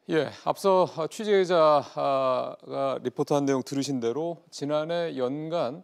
예, 앞서 취재기자가 리포트한 내용 들으신 대로 지난해 연간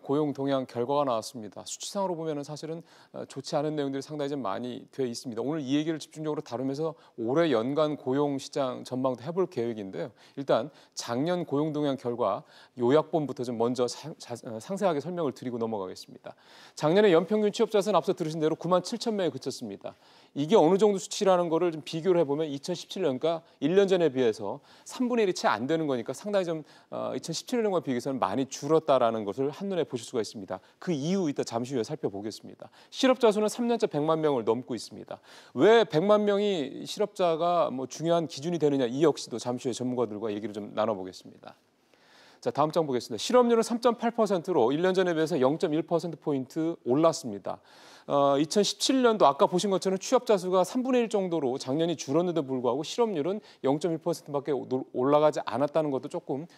고용 동향 결과가 나왔습니다. 수치상으로 보면은 사실은 좋지 않은 내용들이 상당히 좀 많이 돼 있습니다. 오늘 이 얘기를 집중적으로 다루면서 올해 연간 고용 시장 전망도 해볼 계획인데요. 일단 작년 고용 동향 결과 요약본부터 좀 먼저 상세하게 설명을 드리고 넘어가겠습니다. 작년에 연평균 취업자 수는 앞서 들으신 대로 9만 7천 명에 그쳤습니다. 이게 어느 정도 수치라는 거를 좀 비교를 해보면 2017년과 1년 전에 비해서 3분의 1이 채 안 되는 거니까 상당히 좀 2017년과 비교해서는 많이 줄었다라는 것을 한눈에 보실 수가 있습니다. 그 이유 이따 잠시 후에 살펴보겠습니다. 실업자 수는 3년째 100만 명을 넘고 있습니다. 왜 100만 명이 실업자가 중요한 기준이 되느냐, 이 역시도 잠시 후에 전문가들과 얘기를 좀 나눠보겠습니다. 자, 다음 장 보겠습니다. 실업률은 3.8%로 1년 전에 비해서 0.1%포인트 올랐습니다. 2017년도 아까 보신 것처럼 취업자 수가 3분의 1 정도로 작년이 줄었는데도 불구하고 실업률은 0.1%밖에 올라가지 않았다는 것도 조금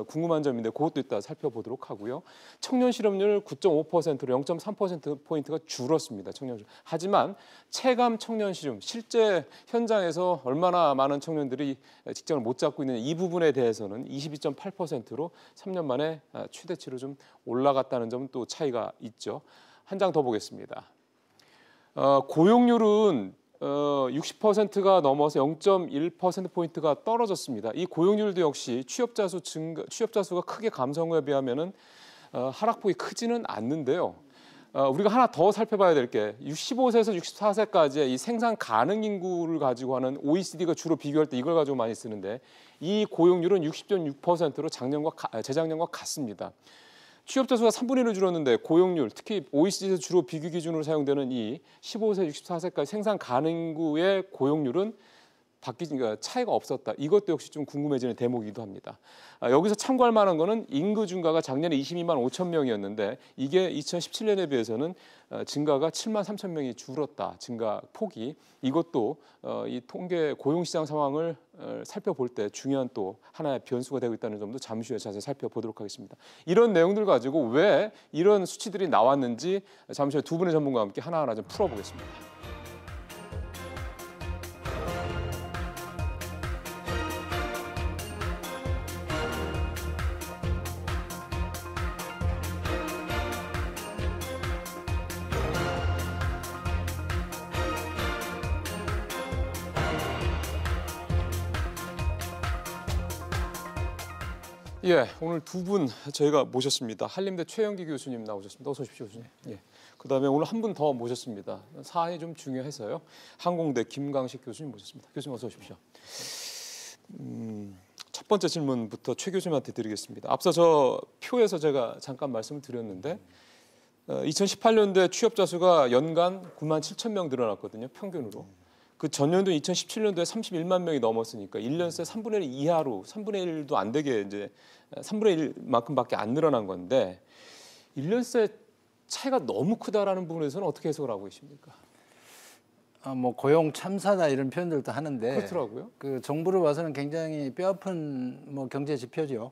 궁금한 점인데 그것도 이따 살펴보도록 하고요. 청년 실업률 9.5%로 0.3%포인트가 줄었습니다. 청년 실업. 하지만 체감 청년 실업, 실제 현장에서 얼마나 많은 청년들이 직장을 못 잡고 있는 이 부분에 대해서는 22.8%로 3년 만에 최대치로 좀 올라갔다는 점은 또 차이가 있죠. 한 장 더 보겠습니다. 고용률은 60%가 넘어서 0.1%포인트가 떨어졌습니다. 이 고용률도 역시 취업자 수가 크게 감소한 것에 비하면은 하락폭이 크지는 않는데요. 우리가 하나 더 살펴봐야 될 게 15세에서 64세까지의 이 생산 가능 인구를 가지고 하는 OECD가 주로 비교할 때 이걸 가지고 많이 쓰는데 이 고용률은 60.6%로 재작년과 같습니다. 취업자 수가 3분의 1로 줄었는데 고용률, 특히 OECD에서 주로 비교 기준으로 사용되는 이 15세, 64세까지 생산 가능 인구의 고용률은 차이가 없었다. 이것도 역시 좀 궁금해지는 대목이기도 합니다. 여기서 참고할 만한 거는 인구 증가가 작년에 22만 5천 명이었는데 이게 2017년에 비해서는 증가가 7만 3천 명이 줄었다. 증가 폭이. 이것도 이 통계 고용시장 상황을 살펴볼 때 중요한 또 하나의 변수가 되고 있다는 점도 잠시 후에 자세히 살펴보도록 하겠습니다. 이런 내용들 가지고 왜 이런 수치들이 나왔는지 잠시 후에 두 분의 전문가와 함께 하나하나 좀 풀어보겠습니다. 예, 오늘 두 분 저희가 모셨습니다. 한림대 최영기 교수님 나오셨습니다. 어서 오십시오, 교수님. 예. 그다음에 오늘 한 분 더 모셨습니다. 사안이 좀 중요해서요. 항공대 김강식 교수님 모셨습니다. 교수님 어서 오십시오. 첫 번째 질문부터 최 교수님한테 드리겠습니다. 앞서 저 표에서 제가 잠깐 말씀을 드렸는데 2018년도에 취업자 수가 연간 9만 7천 명 늘어났거든요. 평균으로. 그 전년도 2017년도에 31만 명이 넘었으니까 1년 새 3분의 1 이하로 3분의 1도 안 되게 이제 3분의 1만큼밖에 안 늘어난 건데 1년 새 차이가 너무 크다라는 부분에서는 어떻게 해석을 하고 계십니까? 고용 참사다 이런 표현들도 하는데 그렇더라고요. 그 정부로 봐서는 굉장히 뼈아픈 경제 지표죠.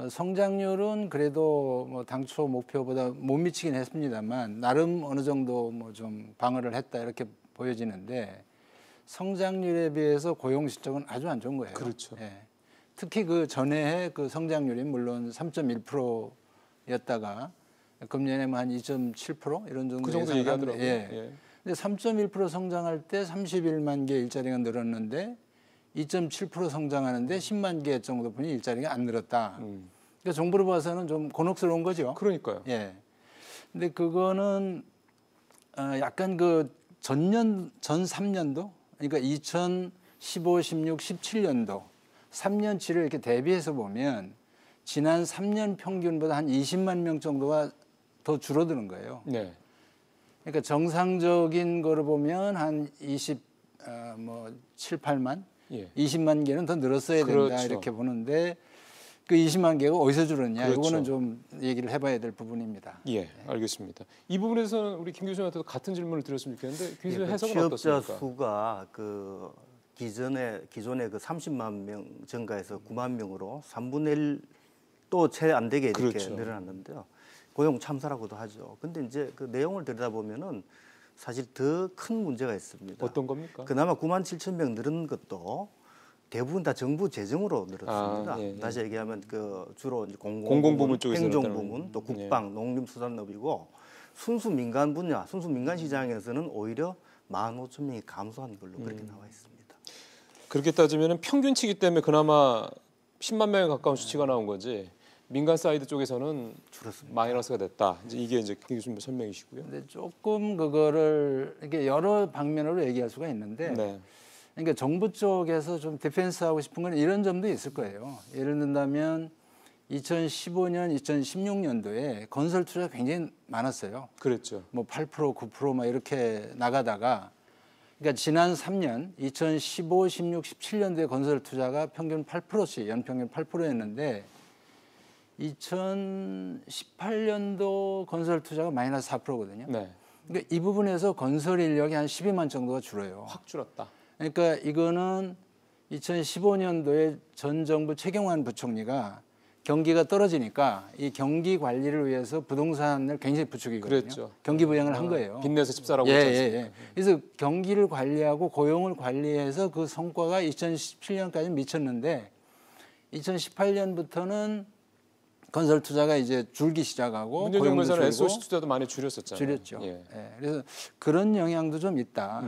성장률은 그래도 당초 목표보다 못 미치긴 했습니다만 나름 어느 정도 좀 방어를 했다 이렇게 보여지는데 성장률에 비해서 고용 실적은 아주 안 좋은 거예요. 그렇죠. 예. 특히 그 전해의 그 성장률이 물론 3.1%였다가 금년에 한 2.7% 이런 정도 그 정도 얘기하더라고요. 예. 예. 근데 3.1% 성장할 때 31만 개 일자리가 늘었는데 2.7% 성장하는데 10만 개 정도 분이 일자리가 안 늘었다. 그러니까 정부로 봐서는 좀 곤혹스러운 거죠. 그러니까요. 예. 근데 그거는 약간 전 3년도, 그러니까 2015, 16, 17년도 3년치를 이렇게 대비해서 보면 지난 3년 평균보다 한 20만 명 정도가 더 줄어드는 거예요. 네. 그러니까 정상적인 거를 보면 한 7, 8만, 예. 20만 개는 더 늘었어야 된다 그렇죠. 이렇게 보는데 그 20만 개가 어디서 줄었냐 그렇죠. 이거는 좀 얘기를 해봐야 될 부분입니다. 예, 알겠습니다. 이 부분에서는 우리 김 교수님한테도 같은 질문을 드렸으면 좋겠는데 교수님 해석은 어떻습니까? 취업자 수가 기존의 그 30만 명 증가해서 9만 명으로 3분의 1 또 채 안 되게 이렇게 그렇죠. 늘어났는데요. 고용 참사라고도 하죠. 근데 이제 그 내용을 들여다보면은 사실 더 큰 문제가 있습니다. 어떤 겁니까? 그나마 9만 7천 명 늘은 것도 대부분 다 정부 재정으로 늘었습니다. 아, 예, 예. 다시 얘기하면 그 주로 이제 공공부문 쪽에서 행정부문, 또 늘었다는, 국방, 농림수산업이고 순수 민간 분야, 순수 민간 시장에서는 오히려 15,000명이 감소한 걸로 그렇게 나와 있습니다. 그렇게 따지면 평균치기 때문에 그나마 10만 명에 가까운 수치가 나온 거지. 민간 사이드 쪽에서는 줄었습니다. 마이너스가 됐다. 이게 이제 김 교수님 설명이시고요. 근데 조금 그거를 이렇게 여러 방면으로 얘기할 수가 있는데, 네. 그러니까 정부 쪽에서 좀 디펜스하고 싶은 건 이런 점도 있을 거예요. 예를 든다면 2015년, 2016년도에 건설 투자가 굉장히 많았어요. 그랬죠. 뭐 8%, 9% 막 이렇게 나가다가, 그러니까 지난 3년 2015, 16, 17년도에 건설 투자가 평균 8%씩 연평균 8%였는데 2018년도 건설 투자가 마이너스 4%거든요. 네. 그러니까 이 부분에서 건설 인력이 한 12만 정도가 줄어요. 확 줄었다. 그러니까 이거는 2015년도에 전 정부 최경환 부총리가 경기가 떨어지니까 이 경기 관리를 위해서 부동산을 굉장히 부추기거든요. 그랬죠. 경기 부양을 한 거예요. 빚내서 집사라고 예, 했지 예, 않습니까? 예. 그래서 경기를 관리하고 고용을 관리해서 그 성과가 2017년까지 미쳤는데 2018년부터는 건설 투자가 이제 줄기 시작하고 문재인 고용도 정부에서는 줄고 SOC 투자도 많이 줄였었잖아요. 줄였죠. 예. 예, 그래서 그런 영향도 좀 있다.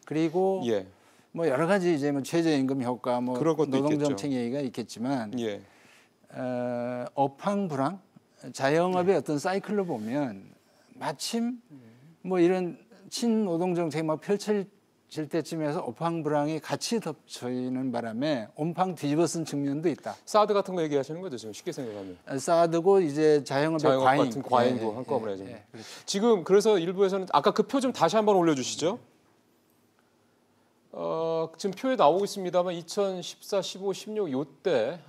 그리고 예. 뭐 여러 가지 이제 뭐 최저임금 효과, 뭐 그런 것도 노동정책 얘기가 있겠지만 예. 업황 불황, 자영업의 어떤 사이클로 보면 마침 뭐 이런 친노동정책이 막 펼쳐질 때쯤에서 업황 불황이 같이 덮쳐있는 바람에 온팡 뒤집어쓴 측면도 있다. 사드 같은 거 얘기하시는 거죠 지금 쉽게 생각하면. 사드고 이제 자영업의 자영업 과잉 같은 과잉도 예, 한꺼번에 예, 좀. 예, 그렇죠. 지금 그래서 일부에서는 아까 그 표 좀 다시 한번 올려주시죠. 지금 표에 나오고 있습니다만 2014, 15, 16 요때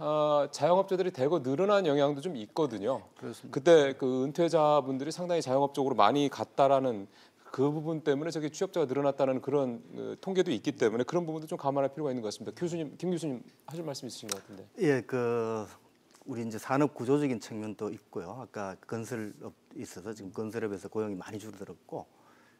자영업자들이 대거 늘어난 영향도 좀 있거든요. 그렇습니다. 그때 그 은퇴자분들이 상당히 자영업 쪽으로 많이 갔다라는 그 부분 때문에 저기 취업자가 늘어났다는 그런 통계도 있기 때문에 그런 부분도 좀 감안할 필요가 있는 것 같습니다. 교수님, 김 교수님 하실 말씀 있으신 것 같은데. 예, 그 우리 이제 산업 구조적인 측면도 있고요. 아까 건설업 있어서 지금 건설업에서 고용이 많이 줄어들었고,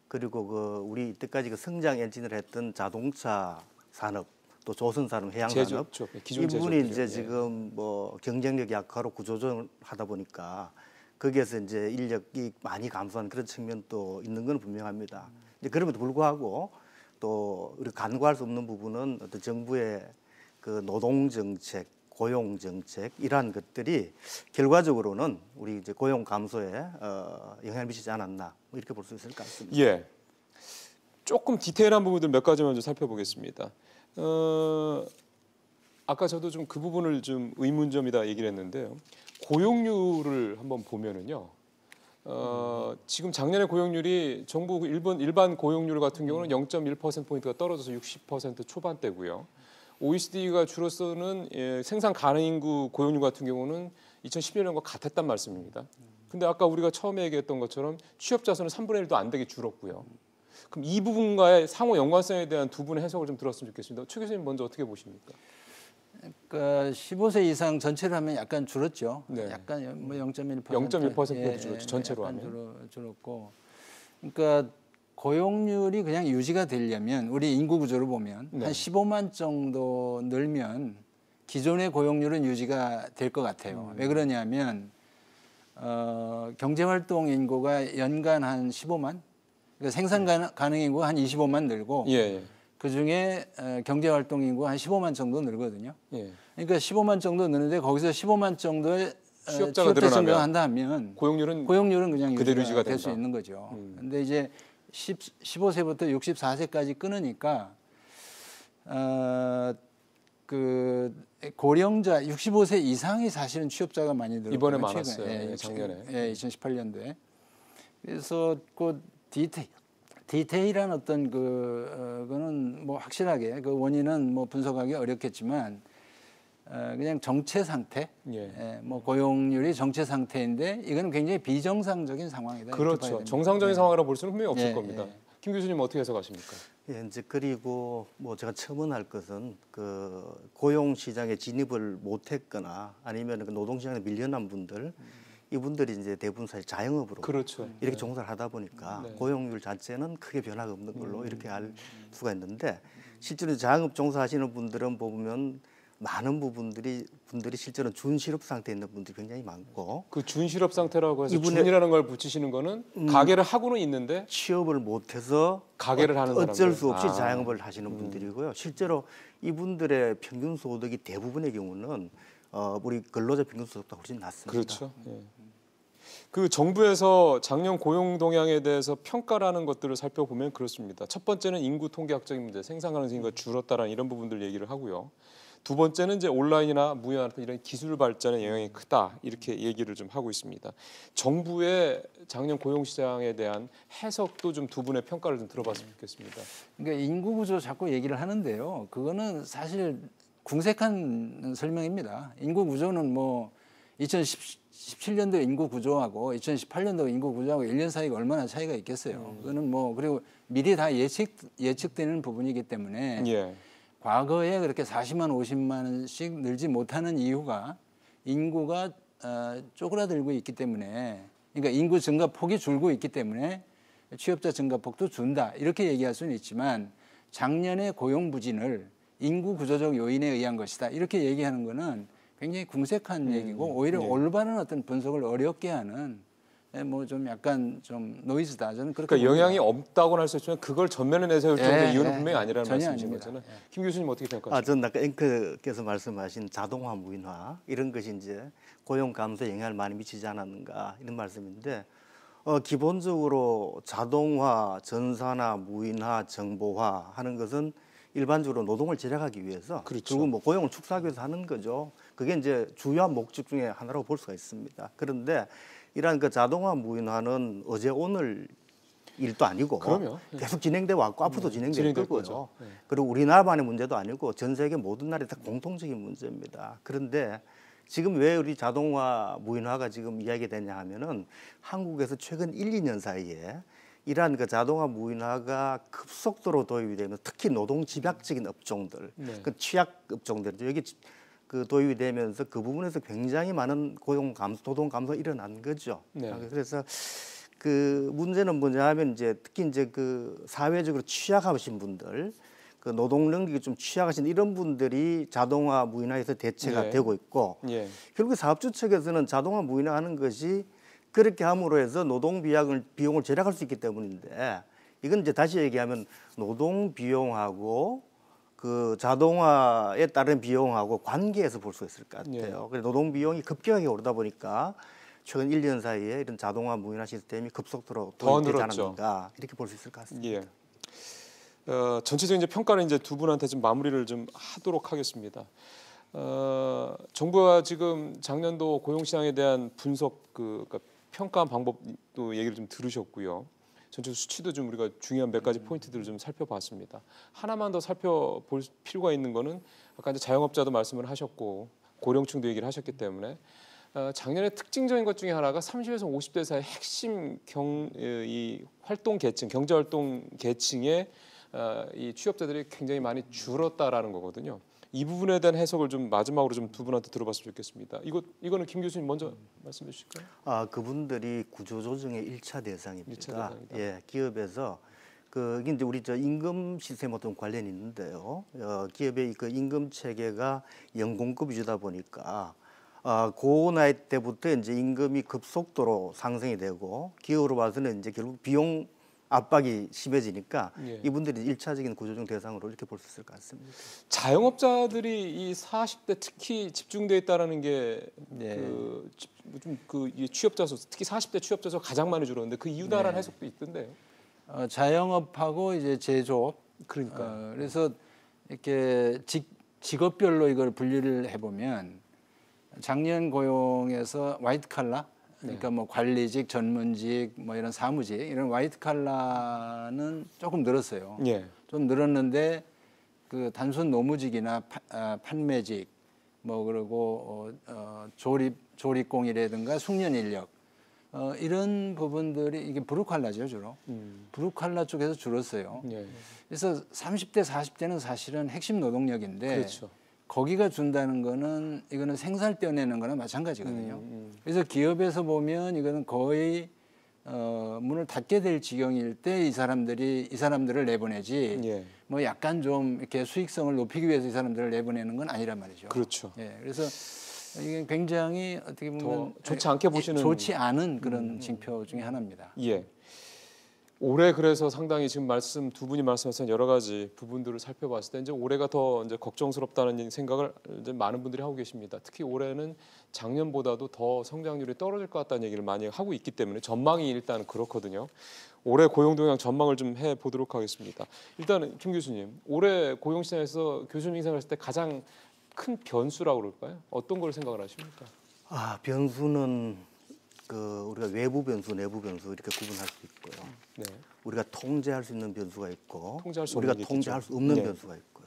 그리고 그 우리 이때까지 그 성장 엔진을 했던 자동차 산업, 또 조선 산업, 해양 산업 제조 쪽, 기존 이 부분이 제조업들이요. 이제 예. 지금 뭐 경쟁력 약화로 구조조정을 하다 보니까 거기에서 이제 인력이 많이 감소한 그런 측면도 있는 건 분명합니다. 이제 그럼에도 불구하고 또 우리 간과할 수 없는 부분은 어떤 정부의 그 노동 정책, 고용 정책 이러한 것들이 결과적으로는 우리 이제 고용 감소에 영향을 미치지 않았나 뭐 이렇게 볼 수 있을 것 같습니다. 예. 조금 디테일한 부분들 몇 가지만 좀 살펴보겠습니다. 아까 저도 좀 그 부분을 좀 의문점이다 얘기를 했는데요. 고용률을 한번 보면은요. 지금 작년에 고용률이 정부 일반 고용률 같은 경우는 0.1%포인트가 떨어져서 60% 초반대고요. OECD가 주로 쓰는 생산 가능 인구 고용률 같은 경우는 2011년과 같았단 말씀입니다. 근데 아까 우리가 처음에 얘기했던 것처럼 취업자 수는 3분의 1도 안 되게 줄었고요. 그럼 이 부분과의 상호 연관성에 대한 두 분의 해석을 좀 들었으면 좋겠습니다. 최 교수님 먼저 어떻게 보십니까? 그러니까 15세 이상 전체로 하면 약간 줄었죠. 네. 약간 뭐 0.1%. 0.1% 줄었죠, 전체로 약간 하면. 줄었고. 그러니까 고용률이 그냥 유지가 되려면 우리 인구 구조를 보면 네. 한 15만 정도 늘면 기존의 고용률은 유지가 될 것 같아요. 왜 그러냐면 경제활동 인구가 연간 한 15만, 그러니까 생산 가능 인구가 한 25만 늘고 예. 그 중에 경제활동 인구가 한 15만 정도 늘거든요. 예. 그러니까 15만 정도 늘는데 거기서 15만 정도의 취업자가 취업자 늘어나면 증가한다 하면 고용률은 그냥 그대로 유지가 될 수 된다. 있는 거죠. 근데 이제 15세부터 64세까지 끊으니까 그 고령자 65세 이상이 사실은 취업자가 많이 늘었거든요. 이번에 많았어요. 예, 작년에. 예, 2018년도에. 그래서 그 디테일한 어떤 그거는 뭐 확실하게 그 원인은 뭐 분석하기 어렵겠지만 그냥 정체 상태, 뭐 고용률이 정체 상태인데 이거는 굉장히 비정상적인 상황이다. 그렇죠. 정상적인 상황이라 볼 수는 분명히 없을 예, 겁니다. 예. 김 교수님 어떻게 해석하십니까? 예, 이제 그리고 뭐 제가 첨언할 것은 그 고용 시장에 진입을 못했거나 아니면 그 노동 시장에 밀려난 분들 이분들이 이제 대부분 사실 자영업으로 그렇죠. 이렇게 종사를 하다 보니까 네. 고용률 자체는 크게 변화가 없는 걸로 이렇게 알 수가 있는데 실제로 자영업 종사하시는 분들은 보면 많은 분들이 실제로 준실업 상태에 있는 분들이 굉장히 많고 그 준실업 상태라고 해서 이분의- 준이라는 걸 붙이시는 거는 가게를 하고는 있는데 취업을 못해서 가게를 하는 어쩔 사람들. 수 없이 아. 자영업을 하시는 분들이고요. 실제로 이분들의 평균 소득이 대부분의 경우는 우리 근로자 평균 소득보다 훨씬 낮습니다. 그렇죠. 예. 그 정부에서 작년 고용 동향에 대해서 평가라는 것들을 살펴보면 그렇습니다. 첫 번째는 인구 통계학적인 문제, 생산 가능성이 줄었다라는 이런 부분들 얘기를 하고요. 두 번째는 이제 온라인이나 무연 이런 기술 발전의 영향이 크다 이렇게 얘기를 좀 하고 있습니다. 정부의 작년 고용 시장에 대한 해석도 좀 두 분의 평가를 좀 들어봤으면 좋겠습니다. 그러니까 인구 구조 자꾸 얘기를 하는데요. 그거는 사실 궁색한 설명입니다. 인구 구조는 뭐 2017년도 인구 구조하고 2018년도 인구 구조하고 1년 사이가 얼마나 차이가 있겠어요. 그거는 뭐 그리고 미리 다 예측되는 부분이기 때문에 예. 과거에 그렇게 40만 50만씩 늘지 못하는 이유가 인구가 쪼그라들고 있기 때문에, 그러니까 인구 증가폭이 줄고 있기 때문에 취업자 증가폭도 준다 이렇게 얘기할 수는 있지만 작년의 고용 부진을 인구 구조적 요인에 의한 것이다 이렇게 얘기하는 거는 굉장히 궁색한 얘기고 오히려 네. 올바른 어떤 분석을 어렵게 하는 뭐 좀 약간 좀 노이즈다. 저는 그렇게 그러니까 봅니다. 영향이 없다고는 할 수 있지만 그걸 전면에 내세울 정도의 예, 이유는 예, 분명히 아니라는 전혀 말씀이신 아닙니다. 거잖아요. 김 교수님 어떻게 생각하세요? 저는 아까 앵커께서 말씀하신 자동화, 무인화 이런 것이 이제 고용 감소에 영향을 많이 미치지 않았는가 이런 말씀인데 기본적으로 자동화, 전산화, 무인화, 정보화 하는 것은 일반적으로 노동을 절약하기 위해서 그렇죠. 결국 뭐 고용을 축소하기 위해서 하는 거죠. 그게 이제 주요한 목적 중에 하나라고 볼 수가 있습니다. 그런데 이러한 그 자동화, 무인화는 어제 오늘 일도 아니고 그럼요. 계속 진행돼 왔고 앞으로도 진행될 진행될 거고요. 거죠. 네. 그리고 우리나라만의 문제도 아니고 전 세계 모든 나라에 다 공통적인 문제입니다. 그런데 지금 왜 우리 자동화, 무인화가 지금 이야기되냐 하면은 한국에서 최근 1, 2년 사이에 이러한 그 자동화, 무인화가 급속도로 도입이 되면 특히 노동 집약적인 업종들, 네. 그 취약 업종들 여기 그 도입이 되면서 그 부분에서 굉장히 많은 고용 감소, 노동 감소가 일어난 거죠. 네. 그래서 그 문제는 뭐냐 하면 이제 특히 이제 그 사회적으로 취약하신 분들, 그 노동 능력이 좀 취약하신 이런 분들이 자동화, 무인화에서 대체가 네. 되고 있고 예. 결국 사업주 측에서는 자동화, 무인화하는 것이 그렇게 함으로 해서 노동 비용을 절약할 수 있기 때문인데 이건 이제 다시 얘기하면 노동 비용하고 그 자동화에 따른 비용하고 관계에서 볼 수 있을 것 같아요. 그래서 노동 비용이 급격하게 오르다 보니까 최근 1년 사이에 이런 자동화, 무인화 시스템이 급속도로 더 도입되지 늘었죠. 않았는가 이렇게 볼 수 있을 것 같습니다. 예. 전체적인 이제 평가는 이제 두 분한테 좀 마무리를 좀 하도록 하겠습니다. 정부가 지금 작년도 고용 시장에 대한 분석 그러니까 평가 방법도 얘기를 좀 들으셨고요. 전체 수치도 좀 우리가 중요한 몇 가지 포인트들을 좀 살펴봤습니다. 하나만 더 살펴볼 필요가 있는 거는 아까 이제 자영업자도 말씀을 하셨고 고령층도 얘기를 하셨기 때문에 작년에 특징적인 것 중에 하나가 30에서 50대 사이 핵심 이 활동 계층, 경제 활동 계층의 이 취업자들이 굉장히 많이 줄었다라는 거거든요. 이 부분에 대한 해석을 좀 마지막으로 좀 두 분한테 들어봤으면 좋겠습니다. 이거는 김 교수님 먼저 말씀해 주실까요? 그분들이 구조조정의 1차 대상입니다. 1차 대상이다. 예, 기업에서 이게 이제 우리 임금 시스템과 좀 관련이 있는데요. 기업의 그 임금 체계가 연공급 위주다 보니까 그 나이 때부터 이제 임금이 급속도로 상승이 되고 기업으로 봐서는 이제 결국 비용 압박이 심해지니까 예. 이분들이 일차적인 구조조정 대상으로 이렇게 볼 수 있을 것 같습니다. 자영업자들이 이 40대 특히 집중돼 있다라는 게 네. 이 취업자 수 특히 40대 취업자 수 가장 많이 줄었는데 그 이유다라는 네. 해석도 있던데요. 자영업하고 이제 제조업. 그러니까 그래서 이렇게 직업별로 이걸 분류를 해보면 작년 고용에서 화이트 칼라, 그러니까 뭐 관리직, 전문직, 뭐 이런 사무직 이런 화이트 칼라는 조금 늘었어요. 예. 좀 늘었는데 그 단순 노무직이나 판매직, 뭐 그리고 조립공이라든가 숙련 인력 이런 부분들이 이게 브루 칼라죠 주로. 브루 칼라 쪽에서 줄었어요. 예. 그래서 30대, 40대는 사실은 핵심 노동력인데 그렇죠. 거기가 준다는 거는 이거는 생산 떼어내는 거나 마찬가지거든요. 그래서 기업에서 보면 이거는 거의 문을 닫게 될 지경일 때 이 사람들을 내보내지 예. 뭐 약간 좀 이렇게 수익성을 높이기 위해서 이 사람들을 내보내는 건 아니란 말이죠. 그렇죠. 예, 그래서 이게 굉장히 어떻게 보면 더 좋지 않게 보시는 좋지 않은 그런 징표 중에 하나입니다. 예. 올해 그래서 상당히 지금 두 분이 말씀하신 여러 가지 부분들을 살펴봤을 때 이제 올해가 더 이제 걱정스럽다는 생각을 이제 많은 분들이 하고 계십니다. 특히 올해는 작년보다도 더 성장률이 떨어질 것 같다는 얘기를 많이 하고 있기 때문에 전망이 일단 그렇거든요. 올해 고용 동향 전망을 좀 해 보도록 하겠습니다. 일단은 김 교수님, 올해 고용 시장에서 교수님 인생하실 때 가장 큰 변수라고 그럴까요? 어떤 걸 생각을 하십니까? 변수는 우리가 외부 변수, 내부 변수 이렇게 구분할 수 있고요. 네. 우리가 통제할 수 있는 변수가 있고 통제할 수 우리가 없는 게 통제할 있겠죠. 수 없는 네. 변수가 있고요.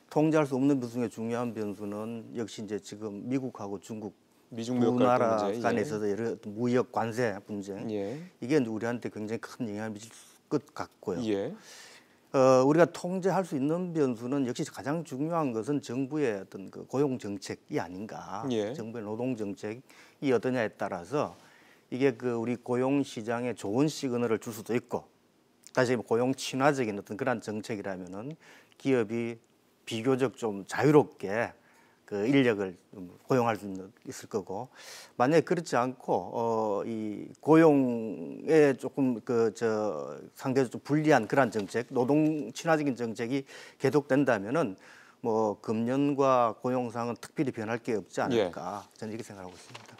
통제할 수 없는 변수 중에 중요한 변수는 역시 이제 지금 미국하고 중국 미중 두 무역 나라 갈등 문제. 간에 예. 있어서 여러 어떤 무역 관세 분쟁 예. 이게 우리한테 굉장히 큰 영향을 미칠 것 같고요. 예. 우리가 통제할 수 있는 변수는 역시 가장 중요한 것은 정부의 어떤 그 고용 정책이 아닌가. 예. 정부의 노동 정책이 어떠냐에 따라서 이게 우리 고용 시장에 좋은 시그널을 줄 수도 있고, 다시 고용 친화적인 어떤 그런 정책이라면은 기업이 비교적 좀 자유롭게 인력을 좀 고용할 수 있을 거고, 만약에 그렇지 않고 이 고용에 조금 상대적으로 좀 불리한 그런 정책, 노동 친화적인 정책이 계속된다면은 뭐 금년과 고용상은 특별히 변할 게 없지 않을까 저는 이렇게 생각하고 있습니다.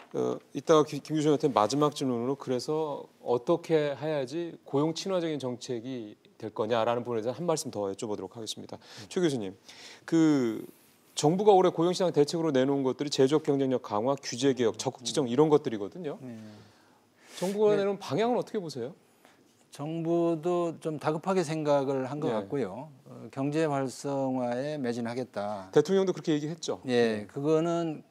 이따가 김 교수님한테 마지막 질문으로 그래서 어떻게 해야지 고용 친화적인 정책이 될 거냐라는 부분에 대해서 한 말씀 더 여쭤보도록 하겠습니다. 최 교수님, 정부가 올해 고용시장 대책으로 내놓은 것들이 제조업 경쟁력 강화, 규제 개혁, 적극 지정 이런 것들이거든요. 정부가 내놓은 방향은 어떻게 보세요? 정부도 좀 다급하게 생각을 한 것 네. 같고요. 경제 활성화에 매진하겠다. 대통령도 그렇게 얘기했죠. 예, 그거는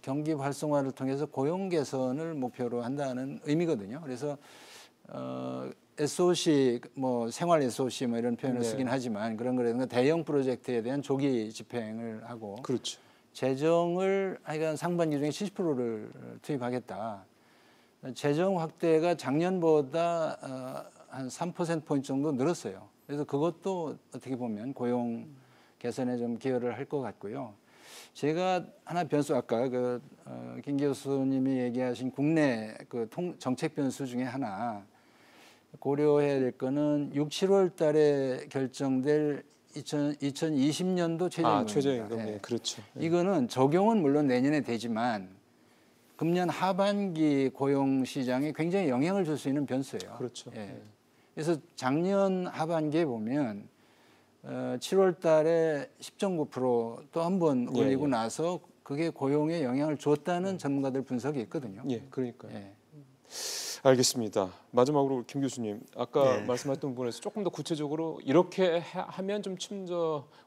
경기 활성화를 통해서 고용 개선을 목표로 한다는 의미거든요. 그래서 SOC 뭐 생활 SOC 뭐 이런 표현을 네. 쓰긴 하지만 그런 거라든가 대형 프로젝트에 대한 조기 집행을 하고 그렇죠. 재정을 하여간 상반기 중에 70%를 투입하겠다. 재정 확대가 작년보다 한 3%포인트 정도 늘었어요. 그래서 그것도 어떻게 보면 고용 개선에 좀 기여를 할 것 같고요. 제가 하나 변수 아까 김 교수님이 얘기하신 국내 정책 변수 중에 하나 고려해야 될 거는 6, 7월 달에 결정될 2020년도 최저임금입니다. 최저임금, 예. 그렇죠. 이거는 적용은 물론 내년에 되지만 금년 하반기 고용 시장에 굉장히 영향을 줄 수 있는 변수예요. 그렇죠. 예. 그래서 작년 하반기에 보면 7월 달에 10.9% 한 번 올리고 나서 그게 고용에 영향을 줬다는 전문가들 분석이 있거든요. 예, 그러니까요. 예. 알겠습니다. 마지막으로 김 교수님, 아까 네. 말씀하셨던 부분에서 조금 더 구체적으로 이렇게 하면 좀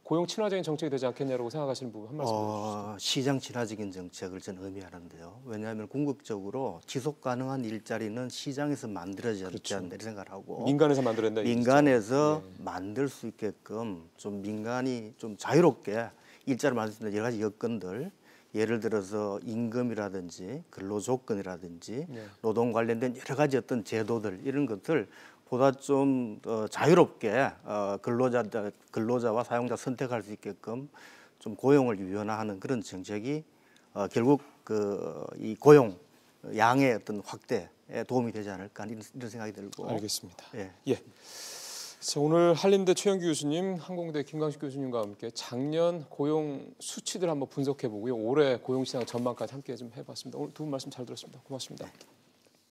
고용 친화적인 정책이 되지 않겠냐고 생각하시는 부분 한 말씀 해주시죠. 시장 친화적인 정책을 저는 의미하는데요. 왜냐하면 궁극적으로 지속 가능한 일자리는 시장에서 만들어져야 그렇죠. 된다 이렇게 생각하고 민간에서 만들어낸다. 민간에서 얘기죠. 만들 수 있게끔 좀 민간이 좀 자유롭게 일자리를 만들 수 있는 여러 가지 여건들, 예를 들어서 임금이라든지 근로조건이라든지 네. 노동 관련된 여러 가지 어떤 제도들 이런 것들 보다 좀 자유롭게 근로자와 사용자 선택할 수 있게끔 좀 고용을 유연화하는 그런 정책이 결국 이 고용 양의 어떤 확대에 도움이 되지 않을까 이런 생각이 들고. 알겠습니다. 예. 예. 자, 오늘 한림대 최영규 교수님, 항공대 김광식 교수님과 함께 작년 고용 수치들 한번 분석해보고요. 올해 고용 시장 전망까지 함께 좀 해봤습니다. 오늘 두 분 말씀 잘 들었습니다. 고맙습니다. 네.